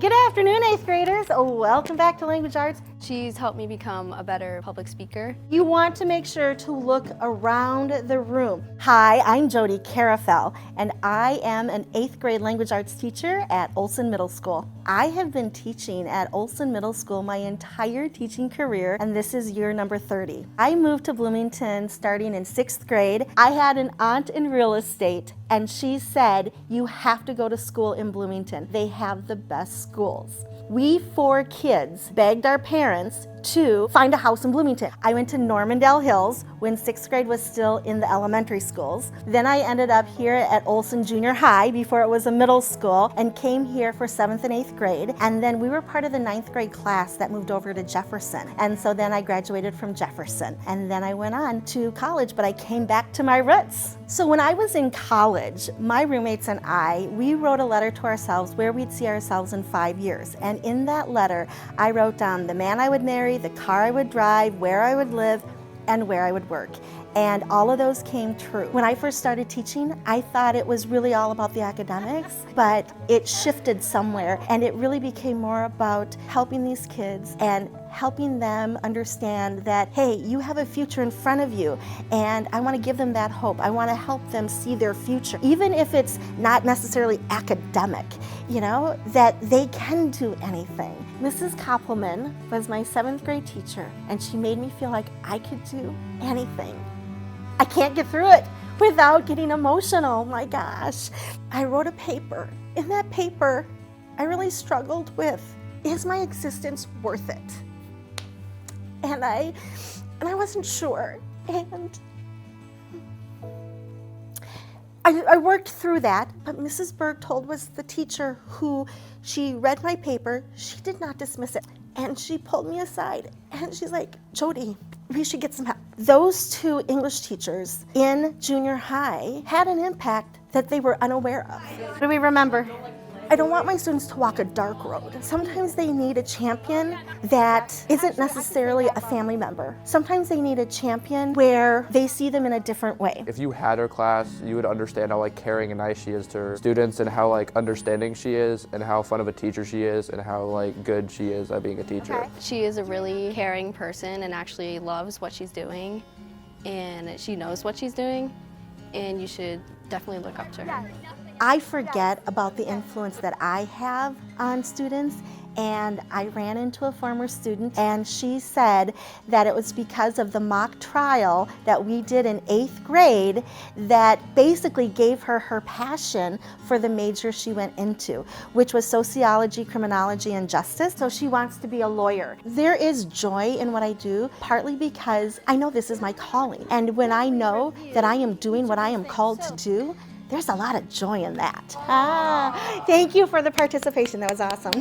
Good afternoon, 8th graders. Welcome back to Language Arts. She's helped me become a better public speaker. You want to make sure to look around the room. Hi, I'm Jodi Carufel, and I am an 8th grade language arts teacher at Olson Middle School. I have been teaching at Olson Middle School my entire teaching career, and this is year number 30. I moved to Bloomington starting in 6th grade. I had an aunt in real estate, and she said, "You have to go to school in Bloomington. They have the best schools." We 4 kids begged our parents to find a house in Bloomington. I went to Normandale Hills when 6th grade was still in the elementary schools. Then I ended up here at Olson Junior High before it was a middle school and came here for 7th and 8th grade. And then we were part of the 9th grade class that moved over to Jefferson. And so then I graduated from Jefferson. And then I went on to college, but I came back to my roots. So when I was in college, my roommates and I, we wrote a letter to ourselves where we'd see ourselves in 5 years. And in that letter, I wrote down the man I would marry, the car I would drive, where I would live, and where I would work. And all of those came true. When I first started teaching, I thought it was really all about the academics, but it shifted somewhere, and it really became more about helping these kids and helping them understand that, hey, you have a future in front of you, and I want to give them that hope. I want to help them see their future, even if it's not necessarily academic, that they can do anything. Mrs. Koppelman was my 7th grade teacher, and she made me feel like I could do anything. I can't get through it without getting emotional. My gosh. I wrote a paper. In that paper, I really struggled with, is my existence worth it? And I wasn't sure. And I worked through that, but Mrs. Bergtold was the teacher who, she read my paper, she did not dismiss it. And she pulled me aside and she's like, "Jodi, we should get some help." Those 2 English teachers in junior high had an impact that they were unaware of. What do we remember? I don't want my students to walk a dark road. Sometimes they need a champion that isn't necessarily a family member. Sometimes they need a champion where they see them in a different way. If you had her class, you would understand how caring and nice she is to her students, and how understanding she is, and how fun of a teacher she is, and how good she is at being a teacher. Okay. She is a really caring person and actually loves what she's doing, and she knows what she's doing, and you should definitely look up to her. I forget about the influence that I have on students, and I ran into a former student, and she said that it was because of the mock trial that we did in 8th grade that basically gave her her passion for the major she went into, which was sociology, criminology, and justice. So she wants to be a lawyer. There is joy in what I do, partly because I know this is my calling, and when I know that I am doing what I am called to do, there's a lot of joy in that. Thank you for the participation. That was awesome.